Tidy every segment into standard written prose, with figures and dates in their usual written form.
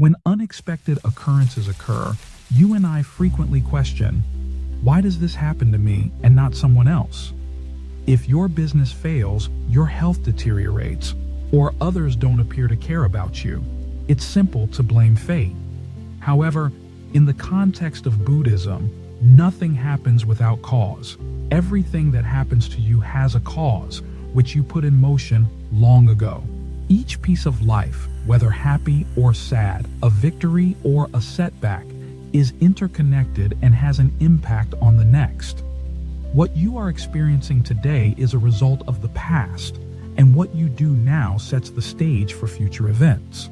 When unexpected occurrences occur, you and I frequently question, why does this happen to me and not someone else? If your business fails, your health deteriorates, or others don't appear to care about you, it's simple to blame fate. However, in the context of Buddhism, nothing happens without cause. Everything that happens to you has a cause, which you put in motion long ago. Each piece of life, whether happy or sad, a victory or a setback, is interconnected and has an impact on the next. What you are experiencing today is a result of the past, and what you do now sets the stage for future events.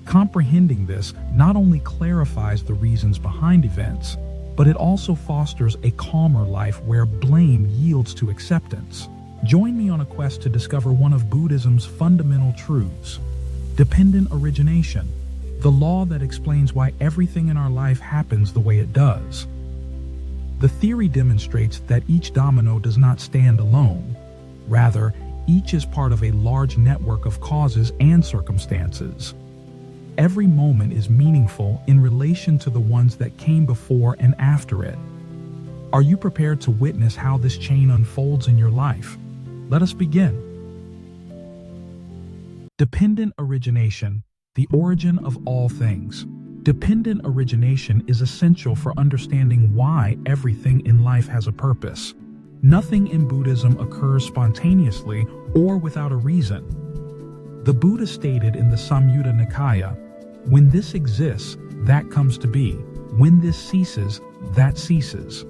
Comprehending this not only clarifies the reasons behind events, but it also fosters a calmer life where blame yields to acceptance. Join me on a quest to discover one of Buddhism's fundamental truths: dependent origination, the law that explains why everything in our life happens the way it does. The theory demonstrates that each domino does not stand alone. Rather, each is part of a large network of causes and circumstances. Every moment is meaningful in relation to the ones that came before and after it. Are you prepared to witness how this chain unfolds in your life? Let us begin. Dependent origination, the origin of all things. Dependent origination is essential for understanding why everything in life has a purpose. Nothing in Buddhism occurs spontaneously or without a reason. The Buddha stated in the Samyutta Nikaya, "When this exists, that comes to be. When this ceases, that ceases."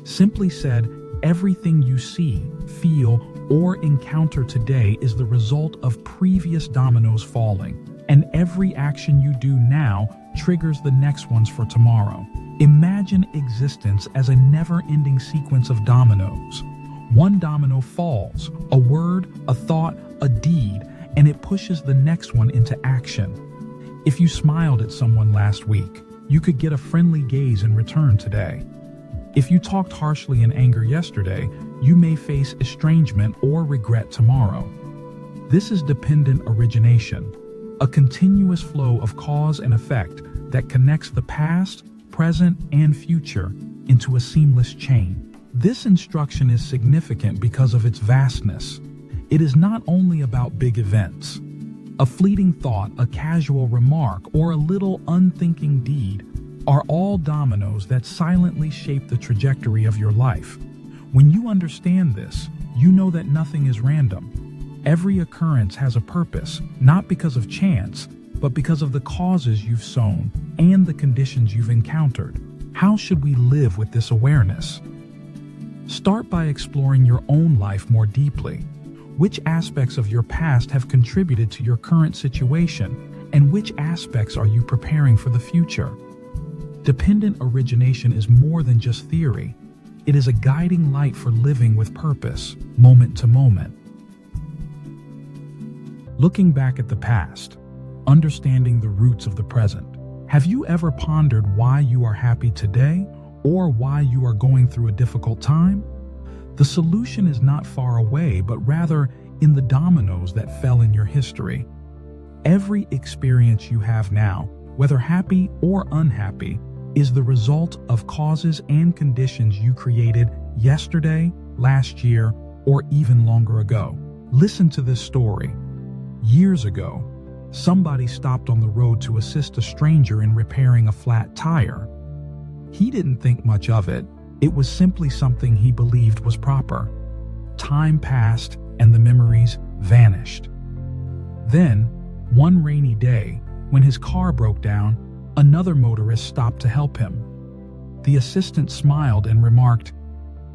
Simply said, everything you see, feel, or encounter today is the result of previous dominoes falling, and every action you do now triggers the next ones for tomorrow. Imagine existence as a never-ending sequence of dominoes. One domino falls, a word, a thought, a deed, and it pushes the next one into action. If you smiled at someone last week, you could get a friendly gaze in return today. If you talked harshly in anger yesterday, you may face estrangement or regret tomorrow. This is dependent origination, a continuous flow of cause and effect that connects the past, present, and future into a seamless chain. This instruction is significant because of its vastness. It is not only about big events. A fleeting thought, a casual remark, or a little unthinking deed are all dominoes that silently shape the trajectory of your life. When you understand this, you know that nothing is random. Every occurrence has a purpose, not because of chance, but because of the causes you've sown and the conditions you've encountered. How should we live with this awareness? Start by exploring your own life more deeply. Which aspects of your past have contributed to your current situation, and which aspects are you preparing for the future? Dependent origination is more than just theory. It is a guiding light for living with purpose, moment to moment. Looking back at the past, understanding the roots of the present. Have you ever pondered why you are happy today, or why you are going through a difficult time? The solution is not far away, but rather in the dominoes that fell in your history. Every experience you have now, whether happy or unhappy, is the result of causes and conditions you created yesterday, last year, or even longer ago. Listen to this story. Years ago, somebody stopped on the road to assist a stranger in repairing a flat tire. He didn't think much of it. It was simply something he believed was proper. Time passed and the memories vanished. Then, one rainy day, when his car broke down, another motorist stopped to help him. The assistant smiled and remarked,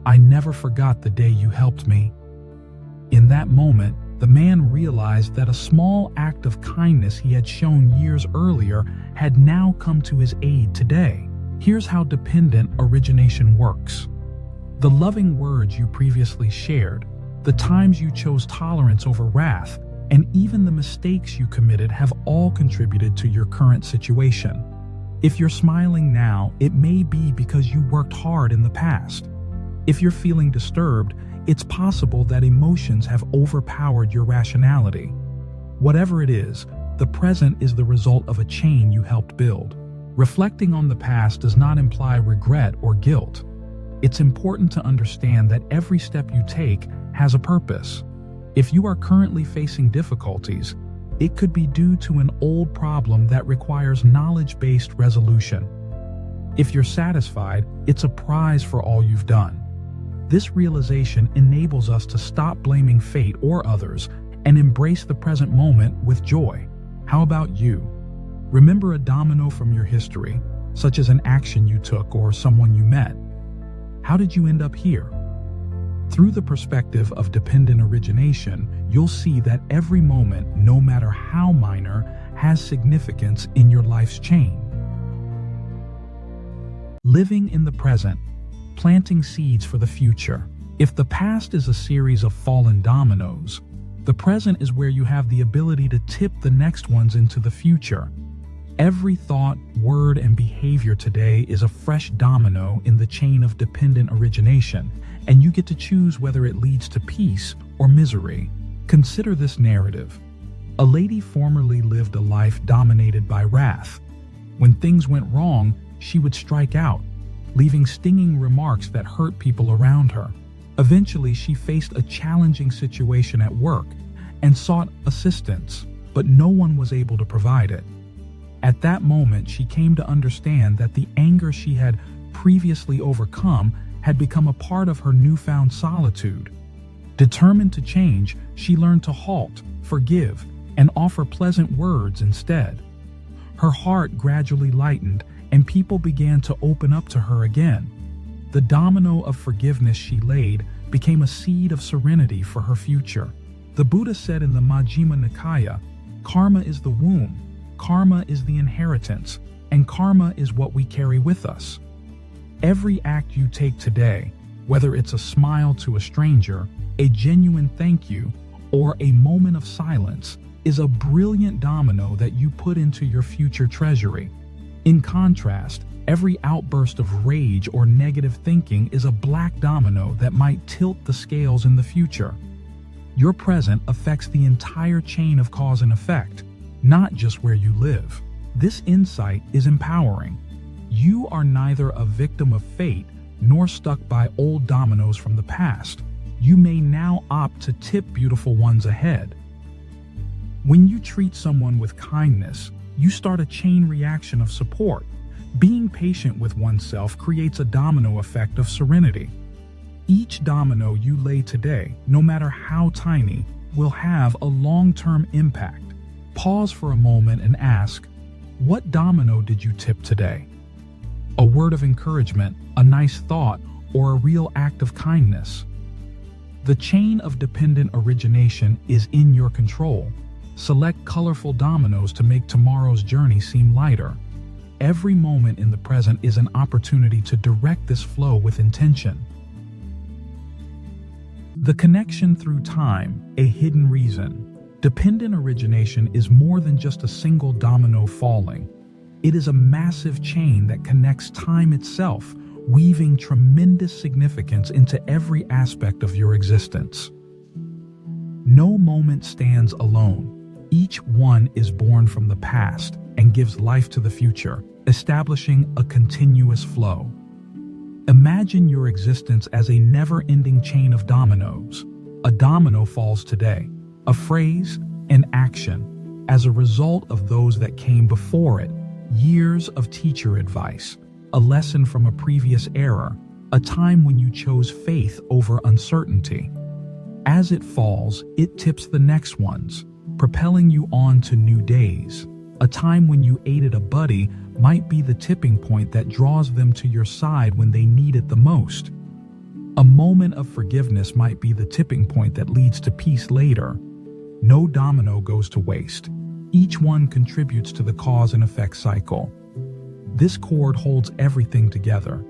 "I never forgot the day you helped me." In that moment, the man realized that a small act of kindness he had shown years earlier had now come to his aid today. Here's how dependent origination works. The loving words you previously shared, the times you chose tolerance over wrath, and even the mistakes you committed have all contributed to your current situation. If you're smiling now, it may be because you worked hard in the past. If you're feeling disturbed, it's possible that emotions have overpowered your rationality. Whatever it is, The present is the result of a chain you helped build. Reflecting on the past does not imply regret or guilt. It's important to understand that every step you take has a purpose. If you are currently facing difficulties, it could be due to an old problem that requires knowledge-based resolution. If you're satisfied, it's a prize for all you've done. This realization enables us to stop blaming fate or others and embrace the present moment with joy. How about you? Remember a domino from your history, such as an action you took or someone you met. How did you end up here? Through the perspective of dependent origination, you'll see that every moment, no matter how minor, has significance in your life's chain. Living in the present, planting seeds for the future. If the past is a series of fallen dominoes, the present is where you have the ability to tip the next ones into the future. Every thought, word, and behavior today is a fresh domino in the chain of dependent origination, and you get to choose whether it leads to peace or misery. Consider this narrative. A lady formerly lived a life dominated by wrath. When things went wrong, she would strike out, leaving stinging remarks that hurt people around her. Eventually, she faced a challenging situation at work and sought assistance, but no one was able to provide it. At that moment, she came to understand that the anger she had previously overcome had become a part of her newfound solitude. Determined to change, she learned to halt, forgive, and offer pleasant words instead. Her heart gradually lightened, and people began to open up to her again. The domino of forgiveness she laid became a seed of serenity for her future. The Buddha said in the Majjhima Nikaya, "Karma is the womb, karma is the inheritance, and karma is what we carry with us." Every act you take today, whether it's a smile to a stranger, a genuine thank you, or a moment of silence, is a brilliant domino that you put into your future treasury. In contrast, every outburst of rage or negative thinking is a black domino that might tilt the scales in the future. Your present affects the entire chain of cause and effect, not just where you live. This insight is empowering. You are neither a victim of fate nor stuck by old dominoes from the past. You may now opt to tip beautiful ones ahead. When you treat someone with kindness, you start a chain reaction of support. Being patient with oneself creates a domino effect of serenity. Each domino you lay today, no matter how tiny, will have a long-term impact. Pause for a moment and ask, what domino did you tip today? A word of encouragement, a nice thought, or a real act of kindness? The chain of dependent origination is in your control. Select colorful dominoes to make tomorrow's journey seem lighter. Every moment in the present is an opportunity to direct this flow with intention. The connection through time, a hidden reason. Dependent origination is more than just a single domino falling. It is a massive chain that connects time itself, weaving tremendous significance into every aspect of your existence. No moment stands alone. Each one is born from the past and gives life to the future, establishing a continuous flow. Imagine your existence as a never-ending chain of dominoes. A domino falls today, a phrase, an action, as a result of those that came before it, years of teacher advice, a lesson from a previous era, a time when you chose faith over uncertainty. As it falls, it tips the next ones, propelling you on to new days. A time when you aided a buddy might be the tipping point that draws them to your side when they need it the most. A moment of forgiveness might be the tipping point that leads to peace later. No domino goes to waste. Each one contributes to the cause and effect cycle. This cord holds everything together.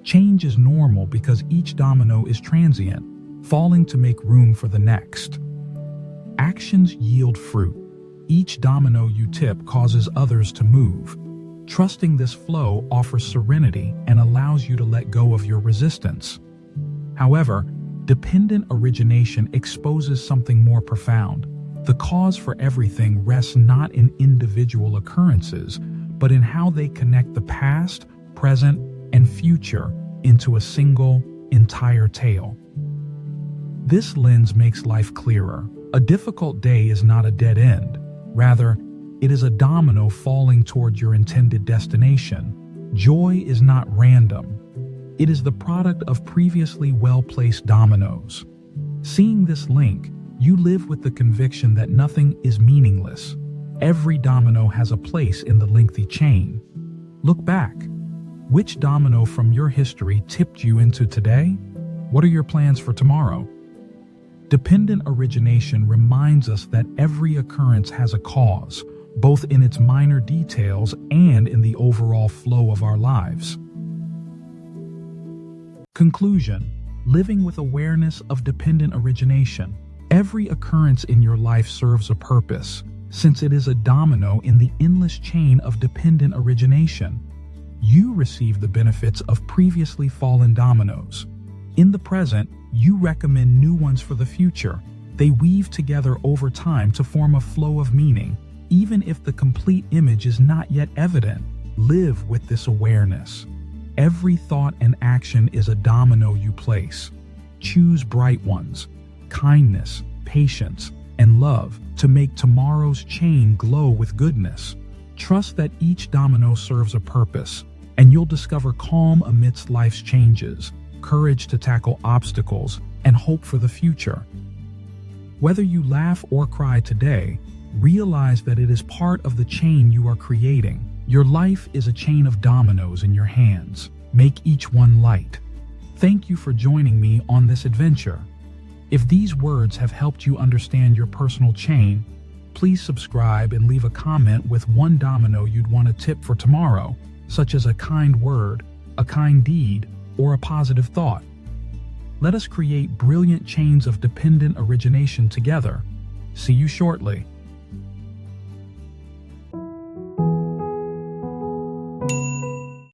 Change is normal because each domino is transient, falling to make room for the next. Actions yield fruit. Each domino you tip causes others to move. Trusting this flow offers serenity and allows you to let go of your resistance. However, dependent origination exposes something more profound. The cause for everything rests not in individual occurrences, but in how they connect the past, present, and future into a single, entire tale. This lens makes life clearer. A difficult day is not a dead end. Rather, it is a domino falling toward your intended destination. Joy is not random. It is the product of previously well-placed dominoes. Seeing this link, you live with the conviction that nothing is meaningless. Every domino has a place in the lengthy chain. Look back. Which domino from your history tipped you into today? What are your plans for tomorrow? Dependent origination reminds us that every occurrence has a cause, both in its minor details and in the overall flow of our lives. Conclusion: living with awareness of dependent origination. Every occurrence in your life serves a purpose, since it is a domino in the endless chain of dependent origination. You receive the benefits of previously fallen dominoes. In the present, you recommend new ones for the future. They weave together over time to form a flow of meaning, even if the complete image is not yet evident. Live with this awareness. Every thought and action is a domino you place. Choose bright ones, kindness, patience, and love, to make tomorrow's chain glow with goodness. Trust that each domino serves a purpose, and you'll discover calm amidst life's changes, courage to tackle obstacles, and hope for the future. Whether you laugh or cry today, realize that it is part of the chain you are creating. Your life is a chain of dominoes in your hands. Make each one light. Thank you for joining me on this adventure. If these words have helped you understand your personal chain, please subscribe and leave a comment with one domino you'd want to tip for tomorrow, such as a kind word, a kind deed, or a positive thought. Let us create brilliant chains of dependent origination together. See you shortly.